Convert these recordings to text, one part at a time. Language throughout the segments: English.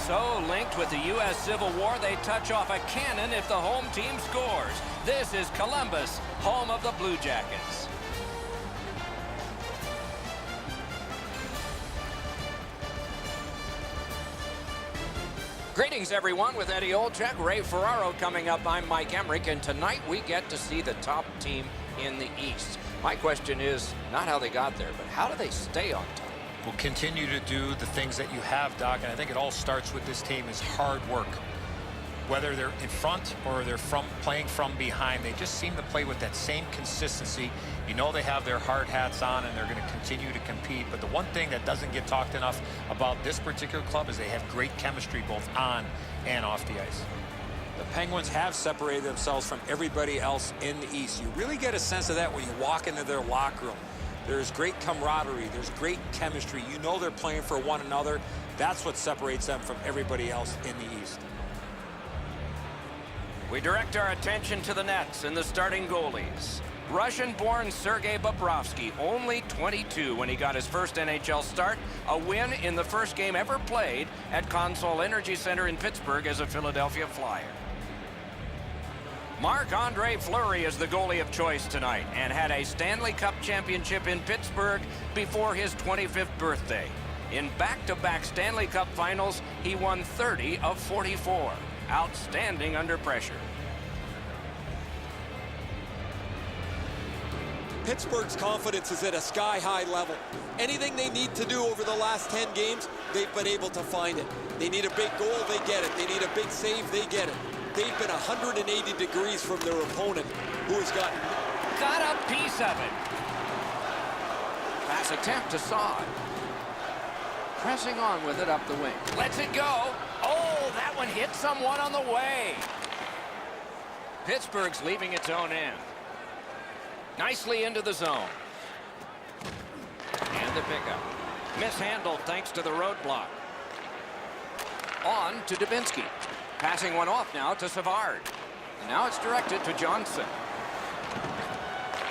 So linked with the U.S. Civil War, they touch off a cannon if the home team scores. This is Columbus, home of the Blue Jackets. Greetings, everyone, with Eddie Olczyk, Ray Ferraro coming up. I'm Mike Emrick, and tonight we get to see the top team in the East. My question is not how they got there, but how do they stay on top? Will continue to do the things that you have, Doc, and I think it all starts with this team is hard work. Whether they're in front or they're playing from behind, they just seem to play with that same consistency. You know they have their hard hats on and they're going to continue to compete. But the one thing that doesn't get talked enough about this particular club is they have great chemistry both on and off the ice. The Penguins have separated themselves from everybody else in the East. You really get a sense of that when you walk into their locker room. There's great camaraderie. There's great chemistry. You know they're playing for one another. That's what separates them from everybody else in the East. We direct our attention to the nets and the starting goalies. Russian-born Sergei Bobrovsky, only 22 when he got his first NHL start, a win in the first game ever played at Consol Energy Center in Pittsburgh as a Philadelphia Flyer. Marc-Andre Fleury is the goalie of choice tonight and had a Stanley Cup championship in Pittsburgh before his 25th birthday. In back-to-back Stanley Cup finals, he won 30 of 44. Outstanding under pressure. Pittsburgh's confidence is at a sky-high level. Anything they need to do over the last 10 games, they've been able to find it. They need a big goal, they get it. They need a big save, they get it. They've been 180 degrees from their opponent, who has got a piece of it. Pass attempt to Saad. Pressing on with it up the wing. Lets it go. Oh, that one hit someone on the way. Pittsburgh's leaving its own end. Nicely into the zone. And the pickup. Mishandled thanks to the roadblock. On to Dubinsky. Passing one off now to Savard. And now it's directed to Johnson.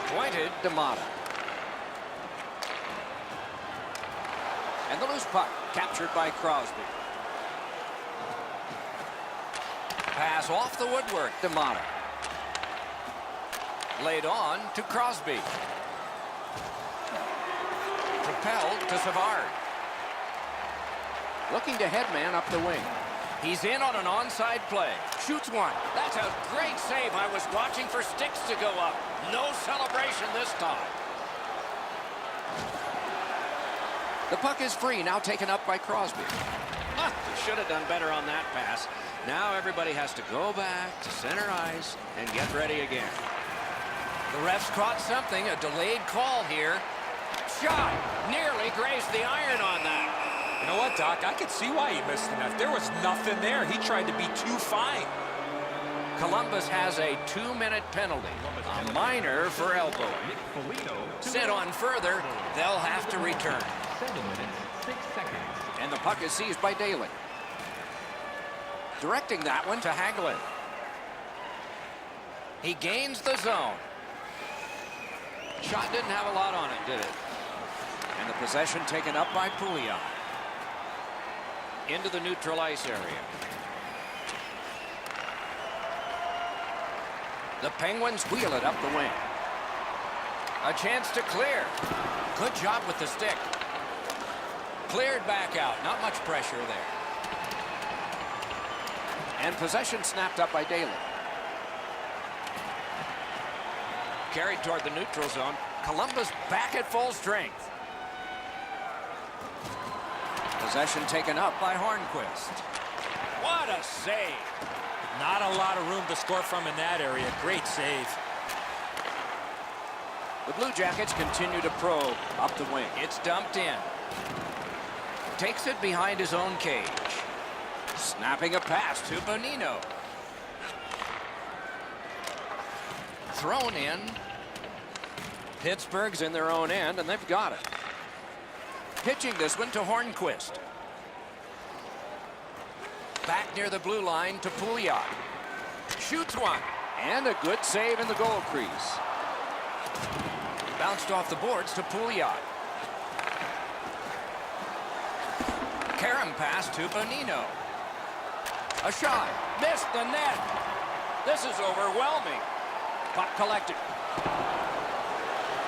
Pointed to Mata. And the loose puck captured by Crosby. Pass off the woodwork to Mata. Laid on to Crosby. Propelled to Savard. Looking to headman up the wing. He's in on an onside play. Shoots one. That's a great save. I was watching for sticks to go up. No celebration this time. The puck is free, now taken up by Crosby. Should have done better on that pass. Now everybody has to go back to center ice and get ready again. The refs caught something, a delayed call here. Shot nearly grazed the iron on that. You know what, Doc? I could see why he missed it. If there was nothing there, he tried to be too fine. Columbus has a 2-minute penalty, a minor for elbowing. Sent on further, they'll have to return. 7 minutes, 6 seconds. And the puck is seized by Daly. Directing that one to Hagelin. He gains the zone. Shot didn't have a lot on it, did it? And the possession taken up by Pouliot. Into the neutral ice area. The Penguins wheel it up the wing. A chance to clear. Good job with the stick. Cleared back out. Not much pressure there. And possession snapped up by Daly. Carried toward the neutral zone. Columbus back at full strength. Possession taken up by Hornquist. What a save. Not a lot of room to score from in that area. Great save. The Blue Jackets continue to probe up the wing. It's dumped in. Takes it behind his own cage. Snapping a pass to Bonino. Thrown in. Pittsburgh's in their own end, and they've got it. Pitching this one to Hornquist. Back near the blue line to Pouliot. Shoots one. And a good save in the goal crease. Bounced off the boards to Pouliot. Karam pass to Bonino. A shot. Missed the net. This is overwhelming. Puck collected.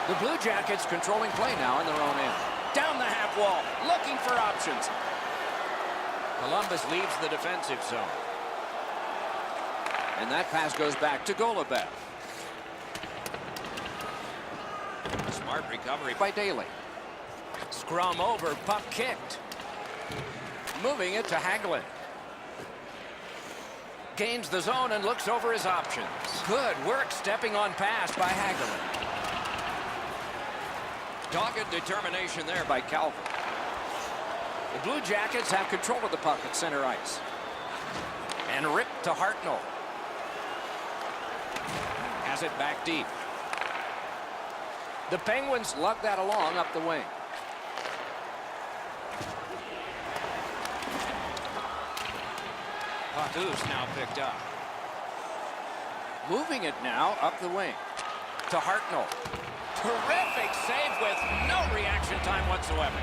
The Blue Jackets controlling play now in their own end. Down the half wall, looking for options. Columbus leaves the defensive zone. And that pass goes back to Golubev. Smart recovery by Daly. Scrum over, puck kicked. Moving it to Hagelin. Gains the zone and looks over his options. Good work stepping on pass by Hagelin. Dogged determination there by Calvin. The Blue Jackets have control of the puck at center ice. And ripped to Hartnell. Has it back deep. The Penguins lug that along up the wing. Puck loose now picked up. Moving it now up the wing. To Hartnell. Terrific save with no reaction time whatsoever.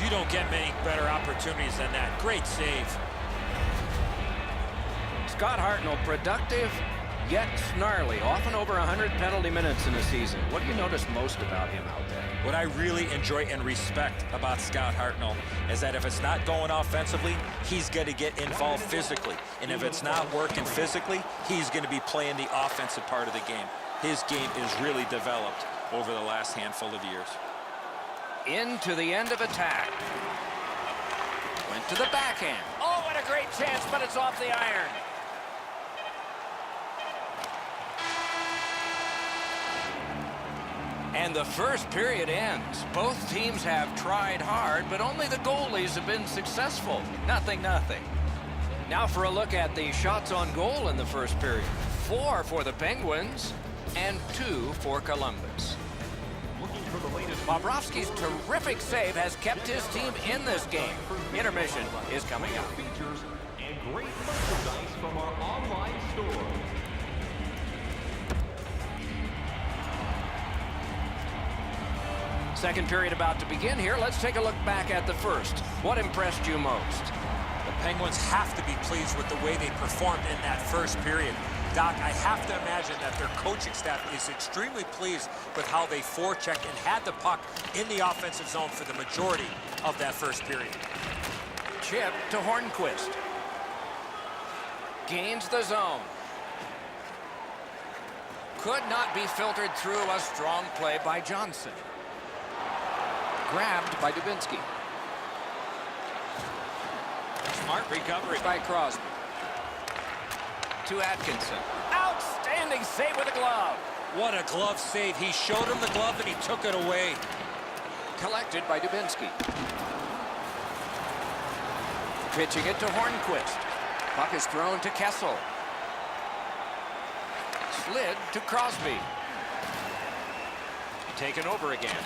You don't get many better opportunities than that. Great save. Scott Hartnell, productive yet snarly. Often over 100 penalty minutes in a season. What do you notice most about him out there? What I really enjoy and respect about Scott Hartnell is that if it's not going offensively, he's going to get involved physically. And if it's not working physically, he's going to be playing the offensive part of the game. His game is really developed over the last handful of years. Into the end of attack. Went to the backhand. Oh, what a great chance, but it's off the iron. And the first period ends. Both teams have tried hard, but only the goalies have been successful. 0-0. Now for a look at the shots on goal in the first period. 4 for the Penguins and 2 for Columbus. Bobrovsky's terrific save has kept his team in this game. Intermission is coming up. Features and great merchandise from our online store. Second period about to begin here. Let's take a look back at the first. What impressed you most? The Penguins have to be pleased with the way they performed in that first period. Doc, I have to imagine that their coaching staff is extremely pleased with how they forechecked and had the puck in the offensive zone for the majority of that first period. Chip to Hornquist. Gains the zone. Could not be filtered through. A strong play by Johnson. Grabbed by Dubinsky. Smart recovery by Crosby. To Atkinson. Outstanding save with a glove. What a glove save. He showed him the glove and he took it away. Collected by Dubinsky. Pitching it to Hornquist. Puck is thrown to Kessel. Slid to Crosby. Taken over again.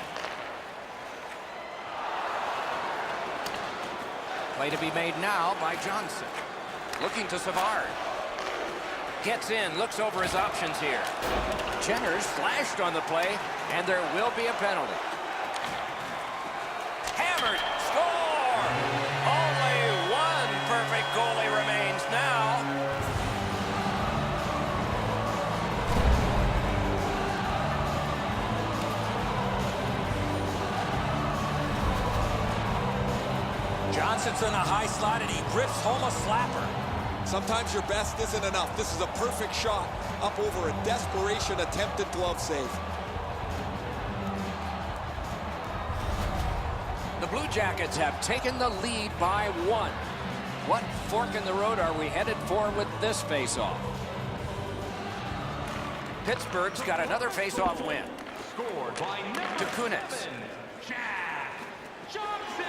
Play to be made now by Johnson. Looking to Savard. Gets in, looks over his options here. Jenner's slashed on the play, and there will be a penalty. Hammered, score! Only one perfect goalie remains now. Johnson's in a high slot, and he rips home a slapper. Sometimes your best isn't enough. This is a perfect shot up over a desperation attempted glove save. The Blue Jackets have taken the lead by 1. What fork in the road are we headed for with this face-off? Pittsburgh's got another face-off win. Scored by To Kunitz. Jack Johnson.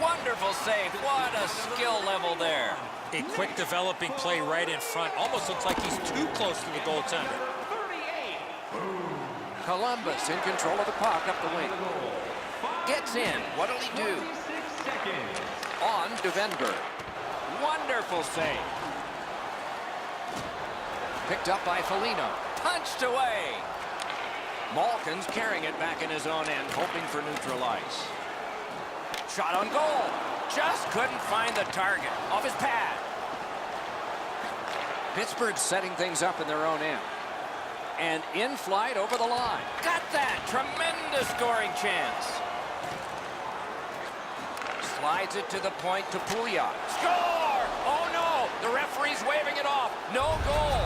Wonderful save. What a skill level there. A quick developing play right in front. Almost looks like he's too close to the goaltender. 38. Columbus in control of the puck up the wing. Gets in. What'll he do? 46 seconds. On to Venberg. Wonderful save. Picked up by Foligno. Punched away. Malkin's carrying it back in his own end, hoping for neutral ice. Shot on goal. Just couldn't find the target. Off his pad. Pittsburgh setting things up in their own end. And in flight over the line. Got that! Tremendous scoring chance. Slides it to the point to Pouliot. Score! Oh no! The referee's waving it off. No goal.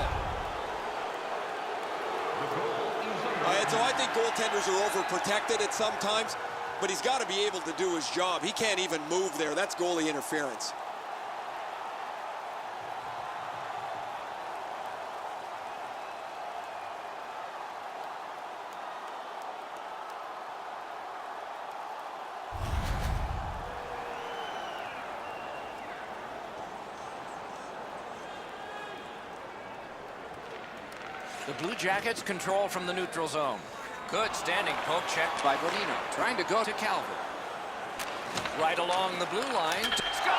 So I think goaltenders are overprotected at some times, but he's got to be able to do his job. He can't even move there. That's goalie interference. The Blue Jackets control from the neutral zone. Good standing poke check by Bonino. Trying to go to Calvert. Right along the blue line. Score!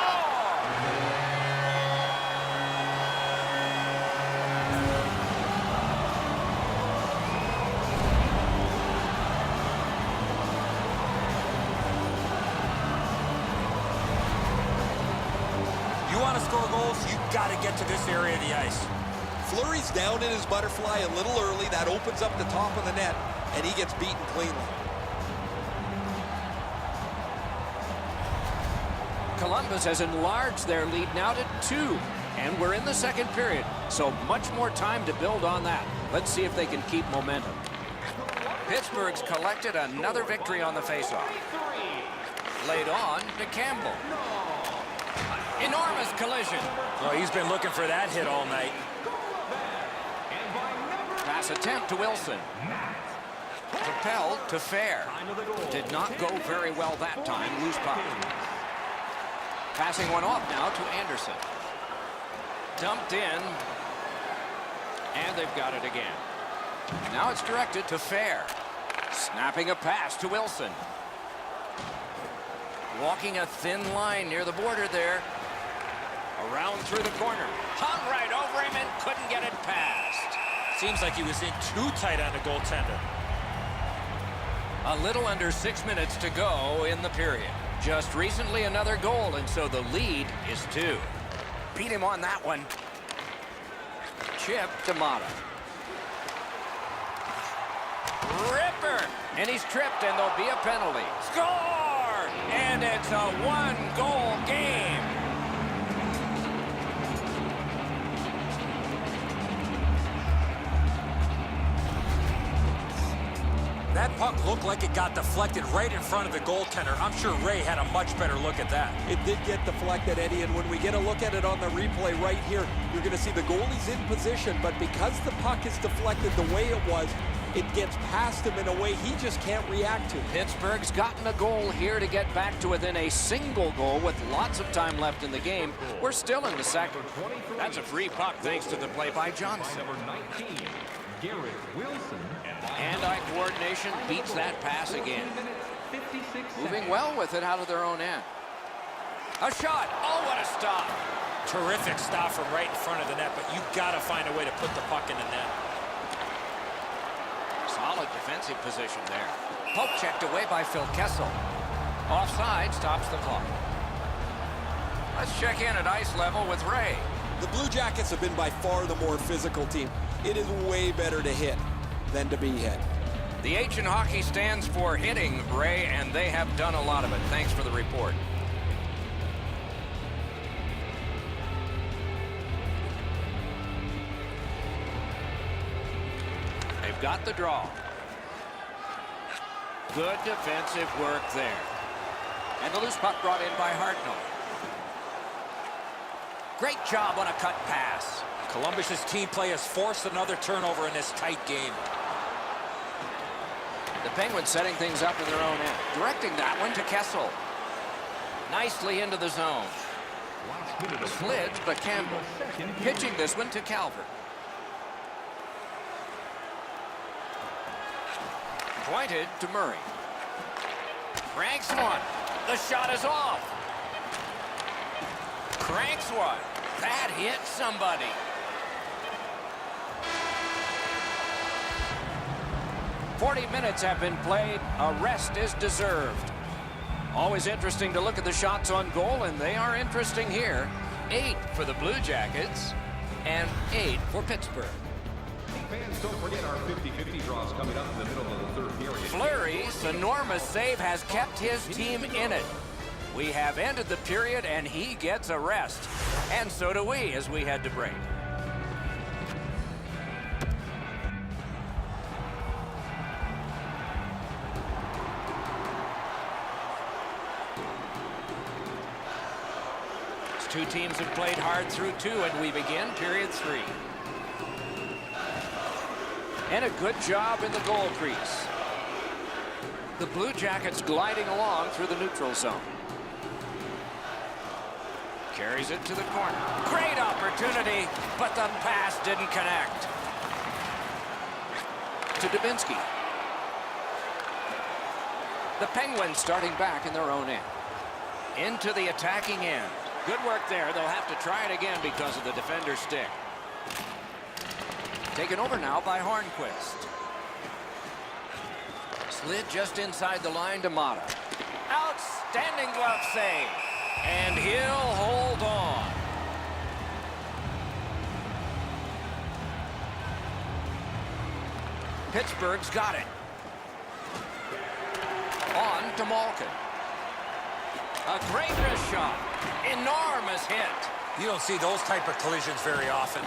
You want to score goals, you got to get to this area of the ice. Fleury's down in his butterfly a little early. That opens up the top of the net, and he gets beaten cleanly. Columbus has enlarged their lead now to 2. And we're in the second period, so much more time to build on that. Let's see if they can keep momentum. Pittsburgh's collected another victory on the faceoff. Laid on to Campbell. Enormous collision. Well, he's been looking for that hit all night. Pass attempt to Wilson. Propelled to Fair. Did not go very well that time. Loose puck. Passing one off now to Anderson. Dumped in. And they've got it again. Now it's directed to Fair. Snapping a pass to Wilson. Walking a thin line near the border there. Around through the corner. Hung right over him and couldn't get it past. Seems like he was in too tight on the goaltender. A little under 6 minutes to go in the period. Just recently another goal, and so the lead is 2. Beat him on that one. Chip to Mata. Ripper! And he's tripped, and there'll be a penalty. Score! And it's a 1-goal game. That puck looked like it got deflected right in front of the goaltender. I'm sure Ray had a much better look at that. It did get deflected, Eddie, and when we get a look at it on the replay right here, you're going to see the goalie's in position, but because the puck is deflected the way it was, it gets past him in a way he just can't react to. Pittsburgh's gotten a goal here to get back to within a single goal with lots of time left in the game. We're still in the second. That's a free puck thanks to the play by Johnson. Number 19, Garrett Wilson. Hand-eye coordination beats that pass again. Moving well with it out of their own end. A shot. Oh, what a stop. Terrific stop from right in front of the net, but you got to find a way to put the puck in the net. Solid defensive position there. Poke checked away by Phil Kessel. Offside stops the clock. Let's check in at ice level with Ray. The Blue Jackets have been by far the more physical team. It is way better to hit than to be hit. The H in hockey stands for hitting, Ray, and they have done a lot of it. Thanks for the report. They've got the draw. Good defensive work there. And the loose puck brought in by Hartnell. Great job on a cut pass. Columbus's team play has forced another turnover in this tight game. The Penguins setting things up in their own end. Directing that one to Kessel. Nicely into the zone. Slids, but Campbell. Pitching this one to Calvert. Pointed to Murray. Cranks one. The shot is off. Cranks one. That hit somebody. "40 minutes have been played. A rest is deserved." Always interesting to look at the shots on goal, and they are interesting here. 8 for the Blue Jackets, and 8 for Pittsburgh. Fans, don't forget our 50-50 draws coming up in the middle of the third period. Fleury's enormous save has kept his team in it. We have ended the period, and he gets a rest. And so do we as we head to break. These two teams have played hard through 2, and we begin period 3. And a good job in the goal crease. The Blue Jackets gliding along through the neutral zone. Carries it to the corner. Great opportunity, but the pass didn't connect. To Dubinsky. The Penguins starting back in their own end. Into the attacking end. Good work there. They'll have to try it again because of the defender's stick. Taken over now by Hornquist. Slid just inside the line to Mata. Outstanding glove save. And he'll hold on. Pittsburgh's got it. On to Malkin. A great wrist shot. Enormous hit. You don't see those type of collisions very often.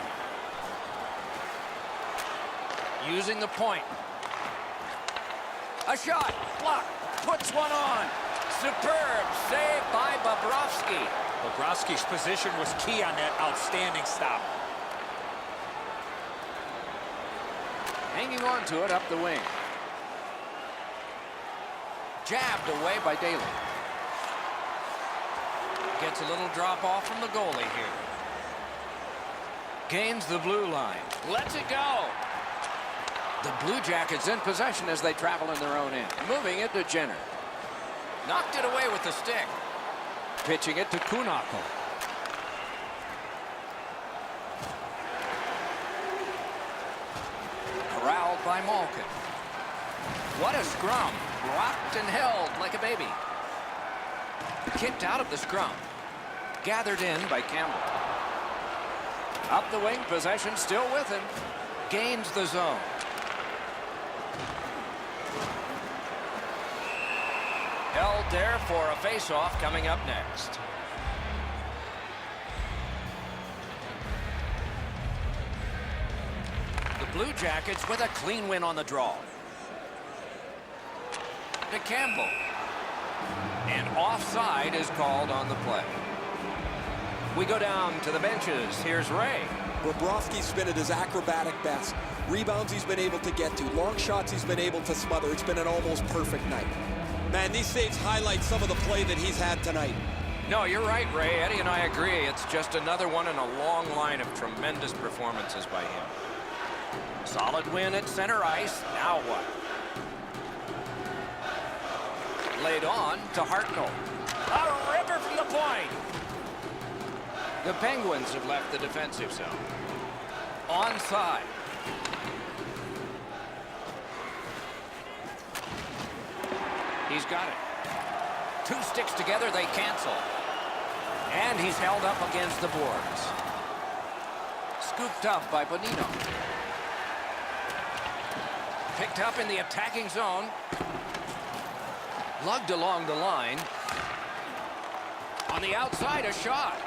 Using the point. A shot. Blocked. Puts one on. Superb save by Bobrovsky. Bobrovsky's position was key on that outstanding stop. Hanging on to it up the wing. Jabbed away by Daly. Gets a little drop off from the goalie here. Gains the blue line. Lets it go. The Blue Jackets in possession as they travel in their own end. Moving it to Jenner. Knocked it away with the stick. Pitching it to Kunako. Corralled by Malkin. What a scrum. Rocked and held like a baby. Kicked out of the scrum. Gathered in by Campbell. Up the wing, possession still with him. Gains the zone. Held there for a face-off coming up next. The Blue Jackets with a clean win on the draw. To Campbell. And offside is called on the play. We go down to the benches. Here's Ray. Bobrovsky's been at his acrobatic best. Rebounds he's been able to get to. Long shots he's been able to smother. It's been an almost perfect night. Man, these saves highlight some of the play that he's had tonight. No, you're right, Ray. Eddie and I agree. It's just another one in a long line of tremendous performances by him. Solid win at center ice. Now what? Laid on to Hartnell. A ripper from the point. The Penguins have left the defensive zone. Onside. He's got it. Two sticks together, they cancel. And he's held up against the boards. Scooped up by Bonino. Picked up in the attacking zone. Lugged along the line. On the outside, a shot.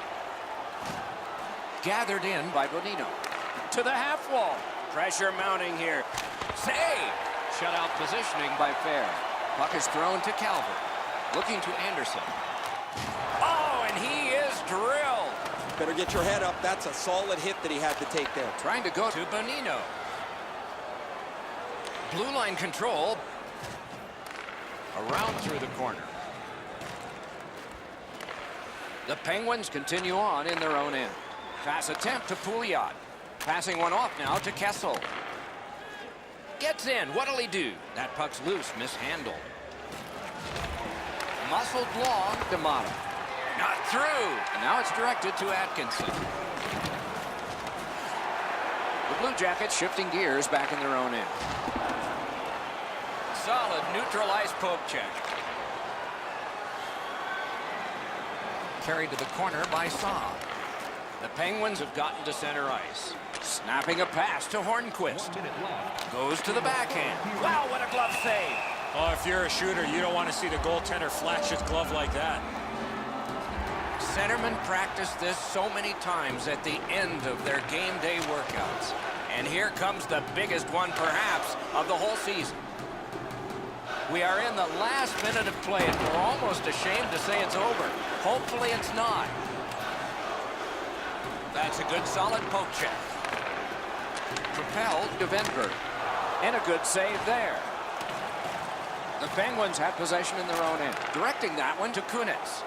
Gathered in by Bonino. To the half wall. Pressure mounting here. Save! Shutout positioning by Fair. Puck is thrown to Calvert. Looking to Anderson. Oh, and he is drilled. Better get your head up. That's a solid hit that he had to take there. Trying to go to Bonino. Blue line control. Around through the corner. The Penguins continue on in their own end. Pass attempt to Pouliot. Passing one off now to Kessel. Gets in. What'll he do? That puck's loose. Mishandled. Muscled long to Mata. Not through. And now it's directed to Atkinson. The Blue Jackets shifting gears back in their own end. Solid neutral ice poke check. Carried to the corner by Saab. The Penguins have gotten to center ice. Snapping a pass to Hornquist. 1 minute left. Goes to the backhand. Wow, what a glove save. Oh, if you're a shooter, you don't want to see the goaltender flash his glove like that. Centermen practice this so many times at the end of their game day workouts. And here comes the biggest one, perhaps, of the whole season. We are in the last minute of play, and we're almost ashamed to say it's over. Hopefully it's not. That's a good, solid poke check. Propelled to Venberg. And a good save there. The Penguins have possession in their own end. Directing that one to Kunitz.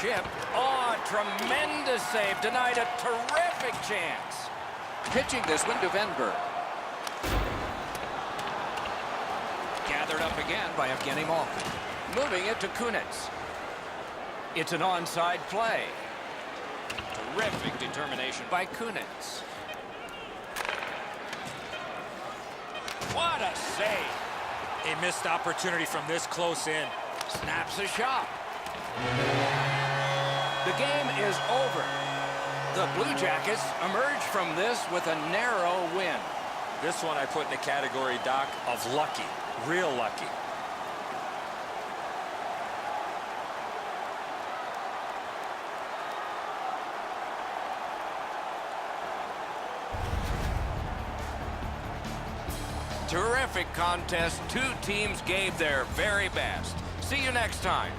Chip. Oh, tremendous save. Denied a terrific chance. Pitching this one to Venberg. Gathered up again by Evgeny Malkin. Moving it to Kunitz. It's an onside play. Terrific determination by Kunitz. What a save. A missed opportunity from this close in. Snaps a shot. The game is over. The Blue Jackets emerge from this with a narrow win. This one I put in the category, Doc, of lucky. Real lucky. Terrific contest. Two teams gave their very best. See you next time.